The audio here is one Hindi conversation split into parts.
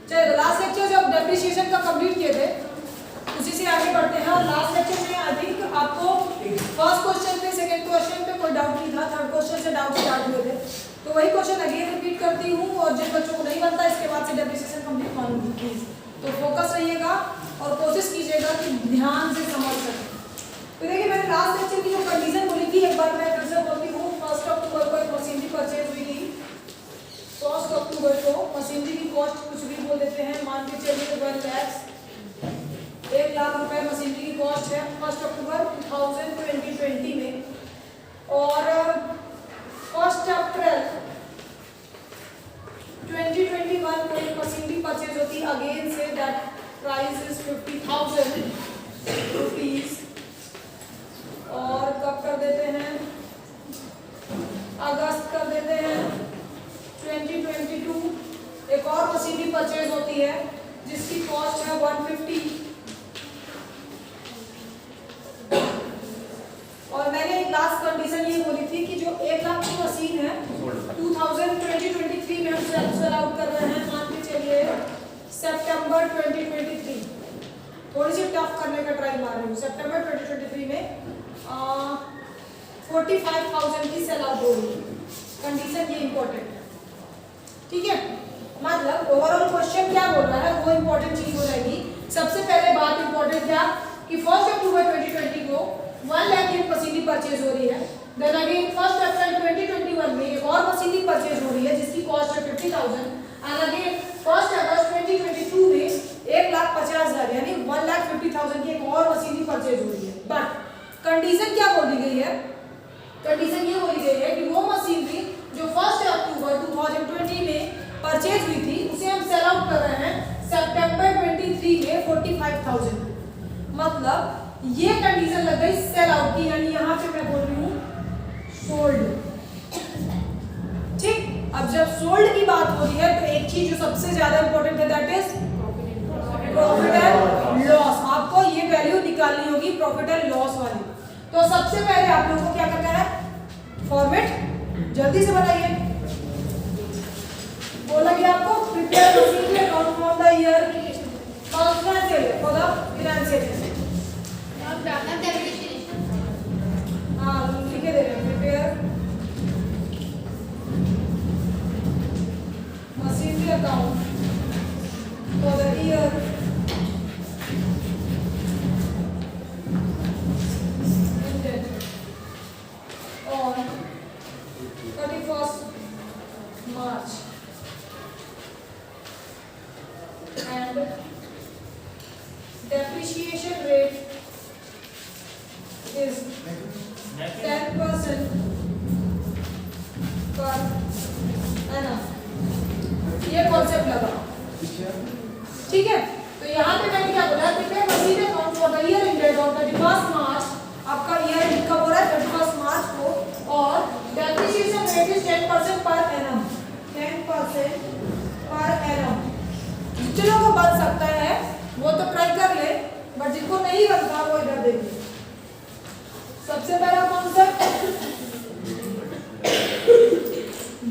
चलो लास्ट लेक्चर जब डेप्रिसिएशन का कंप्लीट किए थे उसी से आगे बढ़ते हैं। और लास्ट लेक्चर में आई थिंक आपको फर्स्ट क्वेश्चन पे सेकंड क्वेश्चन पे कोई डाउट नहीं था, थर्ड क्वेश्चन से डाउट स्टार्ट हुए थे, तो वही क्वेश्चन अगेन रिपीट करती हूँ। और जिन बच्चों को नहीं बनता इसके बाद से डेप्रिसिएशन कंप्लीट करूँगी प्लीज, तो फोकस रहिएगा और कोशिश कीजिएगा कि ध्यान से समझ सकें। तो देखिए मैंने लास्ट लेक्चर की जो कंडीशन बोली थी, एक बार मैं फिर से बोलती हूँ। 1 अक्टूबर को एक मशीनरी परचेज हुई थी। 1 अक्टूबर को मशीनरी की कॉस्ट कुछ भी बोल देते हैं, मान के चलिए 1 लाख, 1 लाख रुपए मशीनरी की कॉस्ट है 1 अक्टूबर 2020 में। और 1 अप्रैल 2021 को एक मशीनरी परचेज होती है अगेन से, दैट प्राइस इज 50,000 रुपीज। और कब कर देते हैं, अगस्त कर देते हैं 2022। एक और मशीनरी परचेज होती है जिसकी कॉस्ट है 150। और मैंने लास्ट कंडीशन ये बोली थी कि जो 1 लाख की मशीन है 2023 में हम सेल आउट कर रहे हैं, मान के चलिए सितंबर 2023। थोड़ी सी टफ करने का ट्राई मार रही हूँ। सितंबर 2023 में 45,000 की सेल आउट हो रही है। कंडीशन ये इंपॉर्टेंट है, ठीक है। मतलब ओवरऑल क्वेश्चन क्या बोल रहा है वो इंपॉर्टेंट चीज हो जाएगी। सबसे पहले बात इंपॉर्टेंट क्या कि 1 अक्टूबर 2020 को 1 लाख की मशीनरी परचेज हो रही है। देन अगेन 1 अप्रैल 2021 में एक और मशीनरी परचेज हो रही है जिसकी कॉस्ट है 50,000। एंड अगेन 1 अगस्त 2022 में 1,50,000 यानी 1,50,000 की एक और मशीनरी परचेज हो रही है। बट कंडीशन क्या बोली गई है, कंडीशन ये बोली गई है कि वो मशीनरी जो 1 अक्टूबर 2020 में परचेज हुई थी उसे हम सेल आउट कर रहे हैं सितंबर 23 में 45,000। मतलब ये कंडीशन लग गई सेल आउट की, यानी यहाँ पे मैं बोल रही हूँ सोल्ड। ठीक, अब जब सोल्ड की बात हो रही है तो एक चीज जो सबसे ज्यादा इंपॉर्टेंट है that is profit and loss. आपको ये वैल्यू निकालनी होगी प्रॉफिट एंड लॉस वाली। तो सबसे पहले आप लोगों को क्या करना है, फॉर्मेट जल्दी से बताइए। बोला गया आपको prepare machinery account from the year financial for the financial. हाँ लिखे दे रहे हैं prepare machinery account for the year on 31st March and depreciation rate is 10% per annum। ये कॉन्सेप्ट लगा, ठीक है। तो यहाँ पे मैंने क्या बोला, prepare machinery account for the year ended on 31st मार्च। आपका ईयर एंड कब हो रहा है 31st मार्च को। और depreciation rate is 10% per annum, 10% per annum. जितनों को बन सकता है वो तो ट्राई कर ले, बट जिनको नहीं बनता वो इधर देखिए। सबसे पहला concept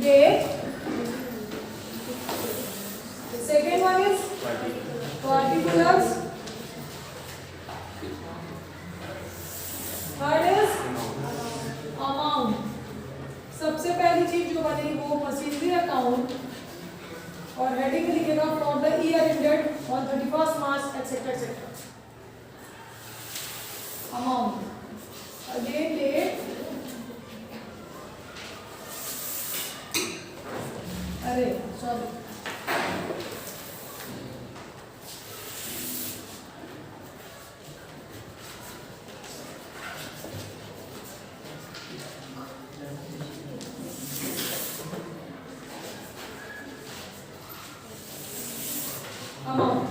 date, second one is particulars, third is amount. सबसे पहली चीज जो बनेगी वो मशीनरी अकाउंट और हेडिंग लिखेगा from the year ended on 31st March et cetera et cetera. Amount again date, अरे सॉरी अमाउंट।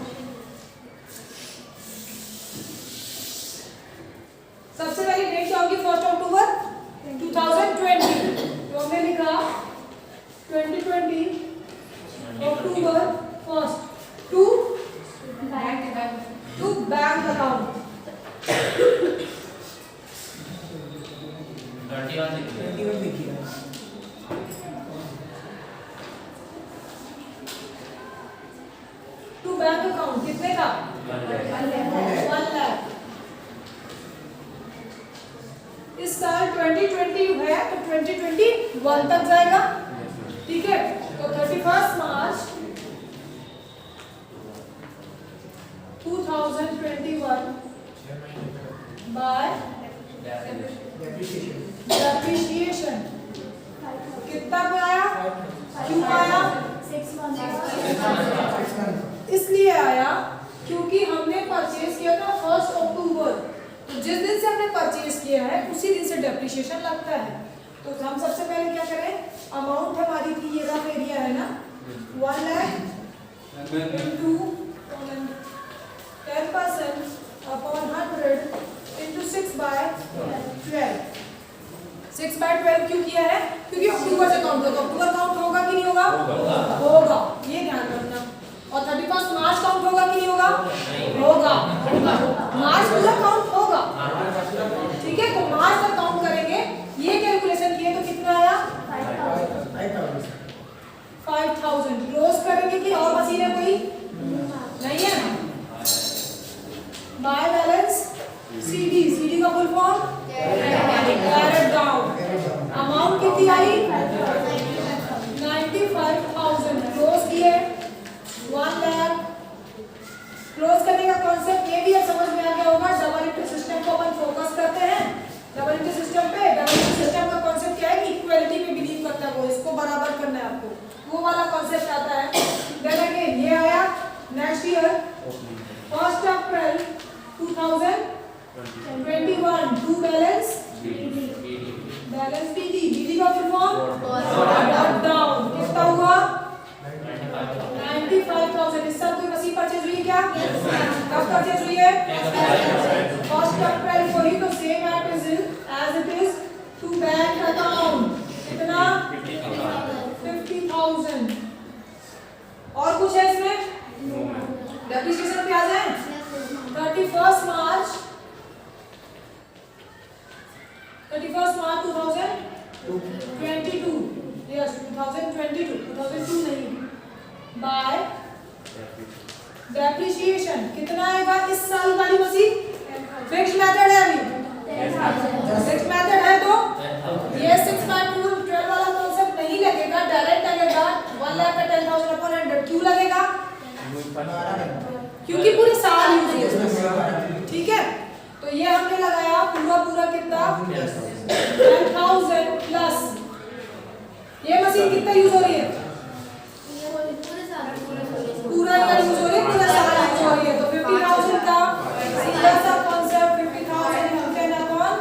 सबसे पहले डेट क्या होगी 1 अक्टूबर 2020। तो हमने लिखा 2020 अक्टूबर 1 टू बैंक अकाउंट। 21 देखिए बैंक अकाउंट कितने का 1 लाख। इस साल 2020 है तो 2021 तक जाएगा, ठीक है। तो 31 मार्च 2021 बाय डेप्रिसिएशन कितना पे आया, क्यों आया, 6 months इसलिए आया क्योंकि हमने परचेज किया था 1 अक्टूबर, तो जिस दिन से हमने परचेज किया है उसी दिन से डेप्रिसिएशन लगता है। तो हम सबसे पहले क्या करें, अमाउंट हमारी थी, ये रफ एरिया है ना, 1 लाख इंटू 10% अपॉन 100 इंटू 6/12। 6/12 क्यों किया है, क्योंकि अक्टूबर से काउंट होगा। अक्टूबर काउंट होगा कि नहीं होगा, होगा, ये ध्यान रखना। और 31 मार्च काउंट होगा कि नहीं होगा, होगा, मार्च पूरा काउंट होगा, ठीक है। तो मार्च तक काउंट करेंगे, ये कैलकुलेशन किए तो कितना आया 5000। क्लोज करेंगे कि और बची है कोई, नहीं है। बाय बैलेंस सीडी, सीडी का full form carried down. Amount कितनी आई 95,000। क्लोज किए 1 लाख। क्लोज करने का कॉन्सेप्ट ये भी अब समझ में आ गया होगा। डबल इंटू सिस्टम को अपन फोकस करते हैं, डबल इंटू सिस्टम पे। डबल इंटू सिस्टम का कॉन्सेप्ट क्या है कि इक्वालिटी में बिलीव करता है वो, इसको बराबर करना है आपको, वो वाला कॉन्सेप्ट आता है। देन अगेन ये आया next year 1 April 2021 to balance BD. BD का फुल फॉर्म डाउन। कितना हुआ 95,000। इस साल कोई मशीन परचेज हुई है क्या, कब परचेज हुई है 1 अप्रैल को ही। तो same as it is to bank account कितना 50,000। और कुछ है इसमें, डेप्रिसिएशन पे आ जाए 31 मार्च 2022, यस 2022 नहीं, बाय डेप्रिसिएशन कितना आएगा इस साल वाली मशीन। फिक्स मेथड है, अभी फिक्स मेथड है तो ये 6/12 वाला कॉन्सेप्ट नहीं लगेगा, डायरेक्ट लगेगा 1 लाख का 10,000 अपॉन 100। क्यों लगेगा, क्योंकि पूरे साल यूज है, ठीक है। तो ये हमने लगाया पूरा कितना 10,000 प्लस। ये मशीन कितना यूज हो रही है, पूरा ईयर यूज हो रही है, पूरा साल यूज हो रही है। तो 50,000 का सीधा सा कॉन्सेप्ट 50,000 10 अपॉन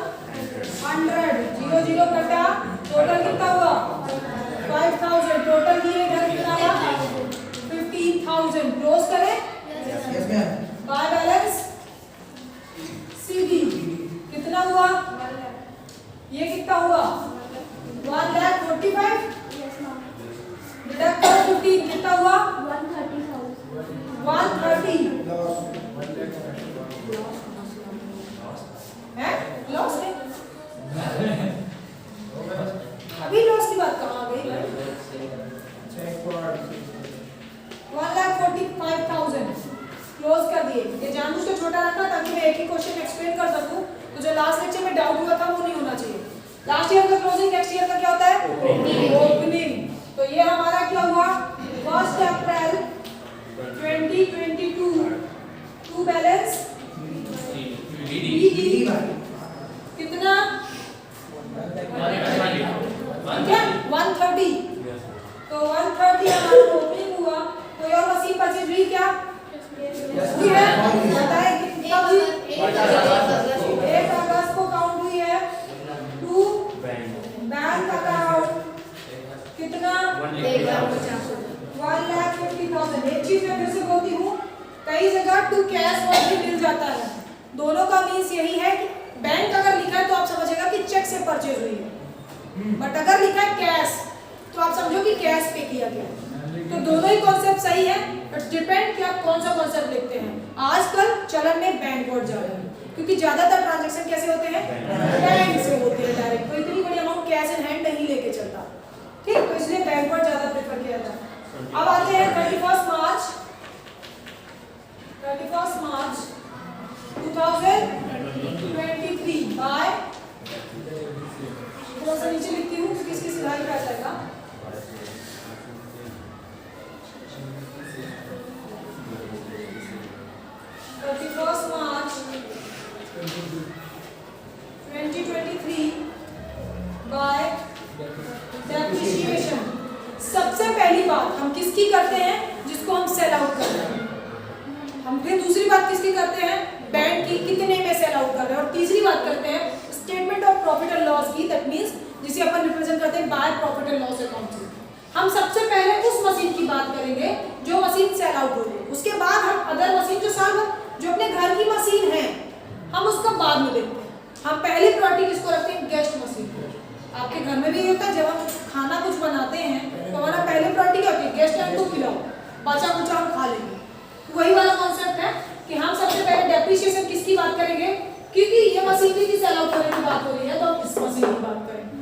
100, 0 0 कटा, टोटल कितना हुआ 5,000। टोटल ये इधर कितना हुआ 15,000। क्लोज करें बाय बैलेंस सीडी कितना हुआ, ये कितना हुआ 1,45,000 डिडक्ट करो 15 कितना हुआ 130 है। लॉस है, अभी लॉस की बात कहाँ आ गई भाई। 1,45,000 क्लोज कर दिए। ये जानबूझ के छोटा रखा ताकि मैं एक ही क्वेश्चन एक्सप्लेन कर सकूं, तो जो लास्ट लेक्चर में डाउट हुआ था वो नहीं होना चाहिए। लास्ट ईयर का क्लोजिंग, नेक्स्ट ईयर का क्या होता है ओपनिंग। तो ये हमारा क्या हुआ 1 अप्रैल 2022 टू बैलेंस बीडी कितना 130। तो 130 हमारा ओपनिंग हुआ। कोई और मशीन परचेज हुई क्या, हुई है, बताएं कितना हुई 1 अगस्त को काउंट हुई है। टू बैंक अकाउंट कितना 1,50,000। एक चीज मैं फिर से बोलती हूँ, कई जगह टू कैश भी मिल जाता है। दोनों का मीन्स यही है कि बैंक अगर लिखा है तो आप समझेगा कि चेक से परचेज हुई है, बट अगर लिखा है कैश तो आप समझो कि कैश पे किया गया। तो दोनों ही कॉन्सेप्ट सही है, बट डिपेंड कि आप कौन सा कॉन्सेप्ट लिखते हैं। आजकल चलन में बैंक वर्ड ज्यादा है, क्योंकि ज्यादातर ट्रांजैक्शन कैसे होते हैं बैंक से होते हैं डायरेक्ट। तो इतनी बड़ी अमाउंट कैश इन हैंड नहीं लेके चलता, ठीक। तो इसलिए बैंक वर्ड ज्यादा प्रेफर किया जाता है। अब आते हैं 31 मार्च बात हम किसकी करते हैं, जिसको हम सेल आउट करते हैं। हम फिर दूसरी बात किसकी करते हैं, बैंक की कितने में सेल आउट कर रहे हैं। और तीसरी बात करते हैं statement of profit and loss की, दैट मींस जिसे अपन रिप्रेजेंट करते हैं bye profit and loss account से। हम सबसे पहले उस मशीन की बात करेंगे जो मशीन सेल आउट हो रही है, उसके बाद हम अदर मशीन जो अपने घर की मशीन है हम उसका बाद में देखते हैं। हम पहली प्रायोरिटी किसको रखते हैं, गेस्ट मशीन को। आपके घर में भी होता है, जब हम खाना कुछ बनाते हैं तो हमारा पहले प्रायोरिटी क्या होती है, गेस्ट आए तो खिलाओ, बचा कुचा हम खा लेंगे। तो वही वाला कॉन्सेप्ट है कि हम सबसे पहले डेप्रिसिएशन किसकी बात करेंगे, क्योंकि ये मशीनरी की सेल आउट करने की बात हो रही है तो हम इस मशीन की बात करेंगे।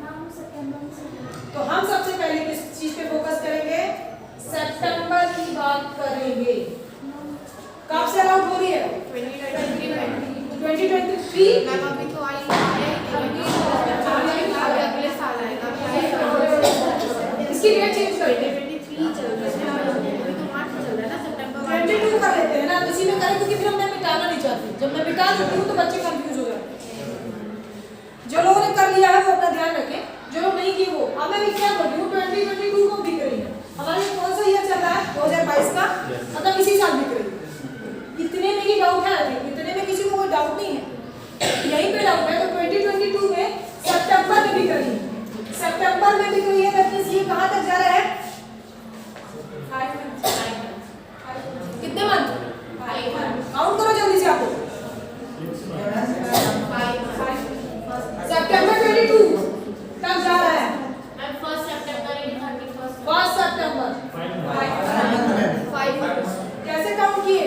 तो हम सबसे पहले किस चीज पे फोकस करेंगे, सितंबर की बात करेंगे। कब सेल आउट हो रही है, 2023। मैम अभी तो आई है, अगले साल आएगा। इसकी डेट चेंज करते हैं, 23 चल रहा है, अभी तो मार्च चल रहा है ना, सितंबर 22 कर लेते हैं ना, इसी में करें क्योंकि फिर मैं मिटाना नहीं चाहती। जब मैं मिटा देती हूँ तो बच्चे कंफ्यूज हो जाते हैं। जो लोगों ने कर लिया है वो अपना ध्यान रखें, जो लोग नहीं किए वो। अब मैं क्या बोल रही हूँ, 2022 को बिक रही है हमारे, कौन सा ईयर चल रहा है, 2022 का, मतलब इसी साल बिक रही है। इतने में ही डाउट है, इतने में किसी को कोई डाउट नहीं है, यहीं पे डाउट है। तो 2022 में सितंबर में बिक रही है, सितंबर में बिक रही है, दैट ये कहाँ तक जा रहा है, 5 मंथ, कितने मंथ, काउंट करो जल्दी से आपको। सितंबर 22 तक जा रहा है, 1 सितंबर यानी 31 1 सितंबर। कैसे काउंट किए,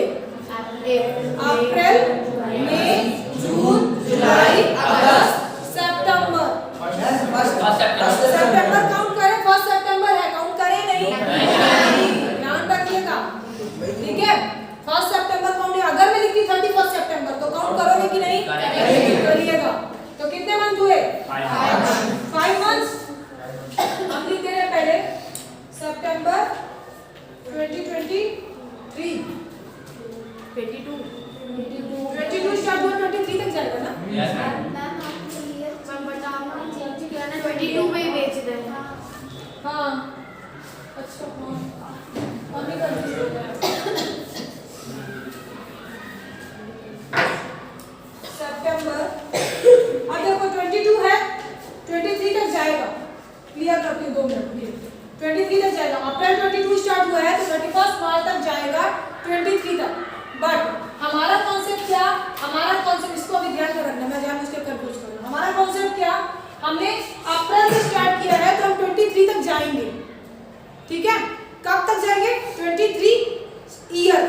अप्रैल, मई, जून, जुलाई, अगस्त, सितंबर। सितंबर काउंट करें, 1 सितंबर है, काउंट करें नहीं, ध्यान रखिएगा, ठीक है। 1 सितंबर काउंट, अगर मैं लिखती 31 सितंबर तो काउंट करोगे कि नहीं, करिएगा। तो कितने मंथ हुए, 5 मंथ्स। हम लिखते हैं पहले सितंबर 2023, 22 स्टार्ट हुआ, 23 तक जाएगा ना। मैम बताओ 22 में ही बेच रहे हैं। हाँ अच्छा, हाँ हम ही कंफ्यूज हो गए। सितंबर, अब देखो 22 है, 23 तक जाएगा, क्लियर करती हूँ 2 मिनट, 23 तक जाएगा। अप्रैल 22 स्टार्ट हुआ है तो 31 मार्च तक जाएगा 23 तक। बट हमारा कॉन्सेप्ट क्या, हमारा कॉन्सेप्ट, इसको अभी ध्यान में रखना, मैं जान उसके कंफ्यूज कर रहा हूँ। हमारा कॉन्सेप्ट क्या, हमने अप्रैल से स्टार्ट किया है तो हम 23 तक जाएंगे, ठीक है। कब तक जाएंगे, 23 ईयर,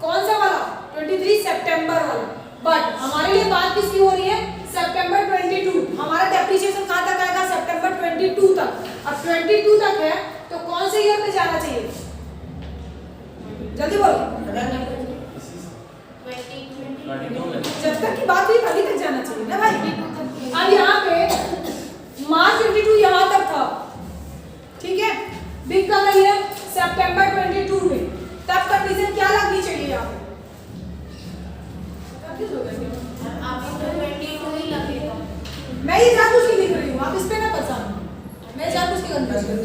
कौन सा वाला, 23 सितंबर वाला। बट हमारे लिए बात किसकी हो रही है, सितंबर 22। हमारा डेप्रिसिएशन कहाँ तक आएगा, सितंबर 22 तक। अब 22 तक है तो कौन से ईयर पे जाना चाहिए, जल्दी बोलो, जब तक की बात हुई तभी तक जाना चाहिए ना भाई। अब यहाँ पे मार्च 22 यहाँ तक था, ठीक है, बिग कर रही है सितंबर 22 में, तब कंडीशन क्या लगनी चाहिए यहाँ पे, मैं ये जानबूझ के लिख रही हूँ, आप इस पे ना परेशान, मैं जानबूझ के कंफ्यूज कर रही हूँ।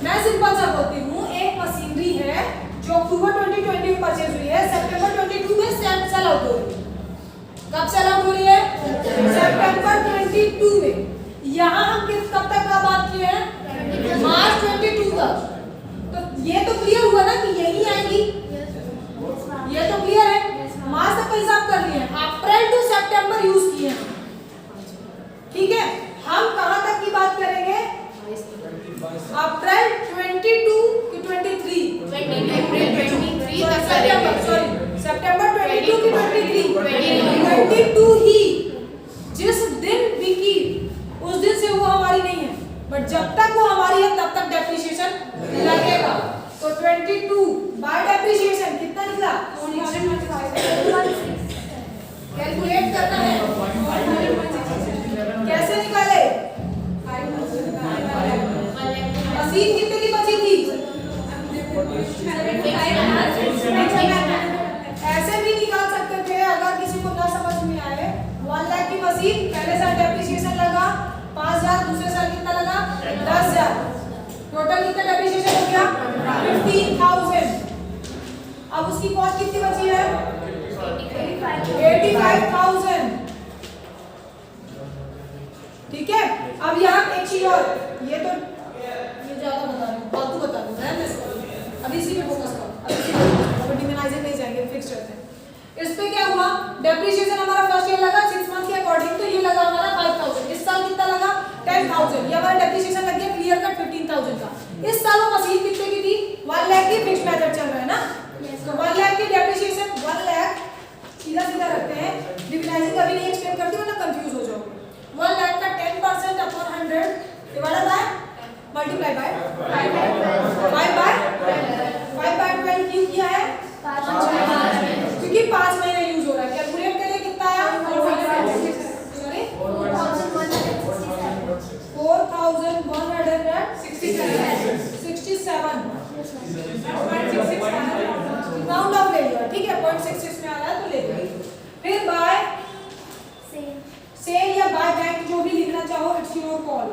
मैं सिंपल सा बोलती हूँ, एक मशीनरी है जो अक्टूबर 2020 में परचेज हुई है, सितंबर 22 में सेल आउट हो रही है। कब सेल आउट हो रही है, सितंबर 22 में। यहाँ हम कब तक का बात किए हैं, मार्च 22 तक। तो ये तो क्लियर हुआ ना कि यही आएगी, ये तो क्लियर है। मार्च तक का हिसाब कर लिए, अप्रैल टू सितंबर यूज किए हैं, ठीक है। हम कहां तक की बात करेंगे, अप्रैल 22 की 23, सितंबर 22 की 22 ही जिस दिन बिकी उस दिन से वो हमारी नहीं है, बट जब तक वो हमारी है तब तक डेप्रिसिएशन लगेगा। तो 22 बाय डेप्रिसिएशन कितना निकला, कैलकुलेट करना है, कैसे निकाले, मशीन कितने की बची थी, ऐसे भी निकाल सकते थे अगर किसी को ना समझ में आए। 1 लाख की मशीन, पहले साल डेप्रिसिएशन लगा 5,000, दूसरे साल कितना लगा 10,000, टोटल कितना डेप्रिसिएशन 15,000। अब उसकी कॉस्ट कितनी बची है? 85,000। ठीक है। अब यहाँ एक चीज और, ये तो ये ज्यादा बता रही हूँ, फालतू बता रही हूँ, अभी इसी पे फोकस करो, अभी डिमोनाइजेशन नहीं जाएंगे, फिक्स रहते हैं। इस पे क्या हुआ, डेप्रिसिएशन हमारा फर्स्ट ईयर लगा 6 मंथ के अकॉर्डिंग, तो ये लगा हमारा 5,000। इस साल कितना लगा? 10,000। ये हमारा डेप्रिसिएशन लग गया क्लियर कट 15,000 का। इस साल वो मशीन कितने की थी? 1 लाख की फिक्स मेथड चल रहा है ना, तो 1 लाख की डेप्रिसिएशन 1 लाख सीधा सीधा रखते हैं, डिविजन कभी नहीं एक्सप्लेन करती वरना कंफ्यूज हो जाओगे। 1 लाख का 10% upon 100 divided by multiply by 5 by 12 क्यों किया है? क्योंकि 5 महीने यूज हो रहा है। कैलकुलेट करिए कितना आया? सॉरी 4,167 राउंड ऑफ ले लिया, ठीक है, 0.66 में आ रहा है तो ले लिया। फिर बाय सेल या बाय बैंक जो भी लिखना चाहो, इट्स योर कॉल।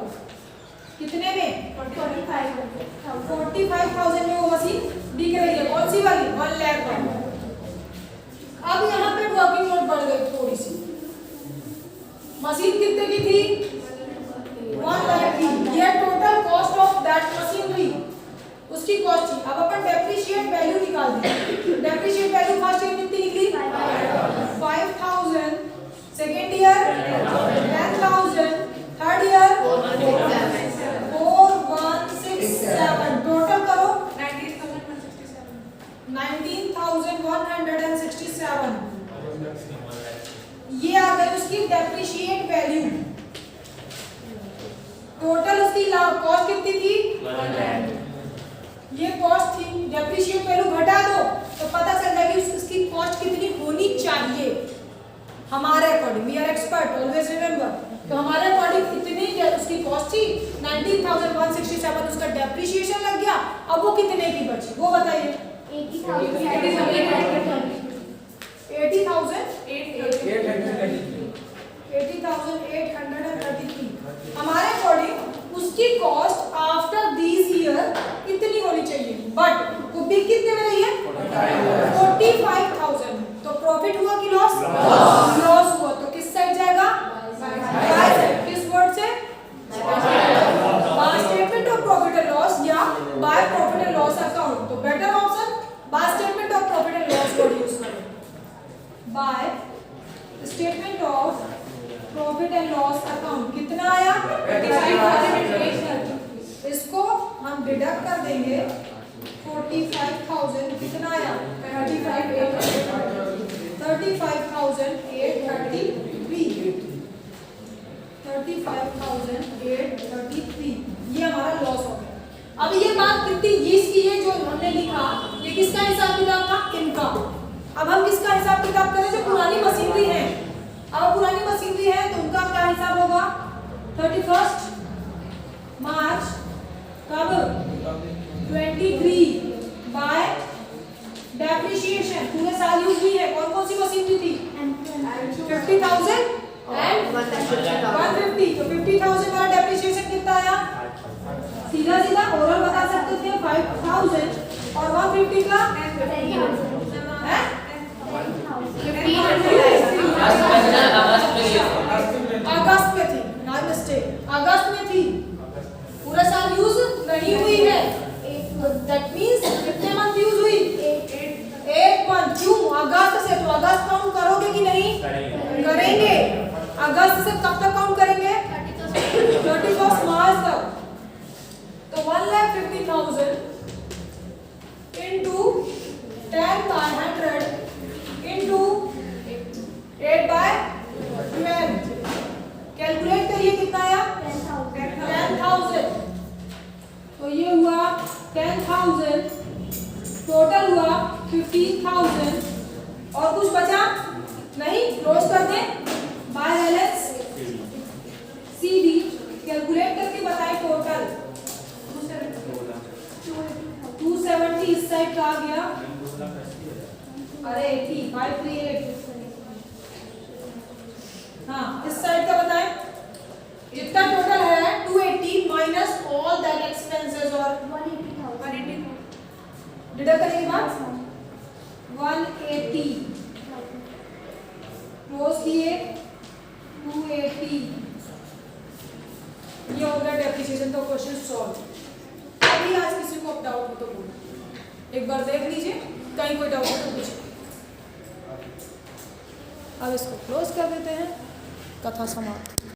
कितने में? 45,000 में वो मशीन बिक रही है। कौन सी वाली? 1 लाख वाली। अब यहाँ पे वर्किंग नोट बढ़ गई थोड़ी सी। मशीन कितने की थी? 1 लाख की। ये total cost of that machinery, उसकी कॉस्ट थी। अब अपन डेप्रिशिएट वैल्यू निकाल दें। डेप्रिशिएट वैल्यू फर्स्ट ईयर कितनी निकली? 5,000, second year 10,000, third year 4,167। Total करो 19,167। ये आ गई उसकी डेप्रिशिएट वैल्यू। टोटल उसकी कॉस्ट कितनी थी? 1 लाख। ये कॉस्ट थी। डेप्रिशिएट वैल्यू घटा दो तो पता चल जाएगी उसकी कॉस्ट कितनी होनी चाहिए हमारे according. We are expert, always remember. तो हमारे अकॉर्डिंग कितनी उसकी कॉस्ट थी? 19,167 उसका डेप्रिशिएशन लग गया। अब वो कितने की बची वो बताइए? 80,833। हमारे अकॉर्डिंग उसकी कॉस्ट आफ्टर दिस ईयर कितनी होनी चाहिए? बट वो बिक कितने में रही है? 45,000। तो प्रॉफिट हुआ कि लॉस? लॉस हुआ। तो किस साइड जाएगा? By side. किस वर्ड से? By statement of profit and loss या by profit and loss account. तो better option by statement of profit and loss word use करें। By statement of profit and loss account कितना आया? 35,000। इसको हम डिडक्ट कर देंगे 45,000 कितना आया? 35,833। ये हमारा लॉस हो गया। अब ये बात कितनी इसकी है जो हमने लिखा, ये किसका हिसाब किताब था? इनका। अब हम किसका हिसाब किताब करें? जो पुरानी मशीनरी है। अब पुरानी मशीनरी है तो उनका क्या हिसाब होगा? 31 मार्च कब? 23 बाय डेप्रिसिएशन पूरे साल यूज हुई है। कौन कौन सी मशीनरी थी? 50,000 एंड 150। तो 50,000 वाला डेप्रिसिएशन कितना आया? सीधा सीधा ओरल बता सकते थे 5,000 और 150 का है अगस्त में थी। नॉट मिस्टेक, अगस्त में थी। पूरा साल यूज नहीं हुई है। दैट मींस कितने मंथ यूज हुई? 8 मंथ। क्यों? अगस्त से। तो अगस्त काउंट करोगे कि नहीं? करेंगे। अगस्त से कब तक काउंट करेंगे? 31 मार्च तक। तो 1,50,000 into 10 by 100 into 8 by 12। Calculate करिए कितना आया? 10,000। तो ये हुआ 10,000, टोटल हुआ 15,000 और कुछ बचा नहीं? क्लोज कर दें। बाय बैलेंस सीडी कैलकुलेट करके बताएं टोटल। 270 इस साइड का आ गया। अरे 538। हाँ इस साइड का बताएं जितना टोटल है 280 माइनस ऑल दैट एक्सपेंसेस और 180,000। ये हो गया डेप्रिसिएशन का क्वेश्चन सॉल्व। अभी आज किसी को डाउट हो तो बोलो, एक बार देख लीजिए, कहीं कोई डाउट हो तो पूछिए। अब इसको क्लोज कर देते हैं, कथा समाप्त।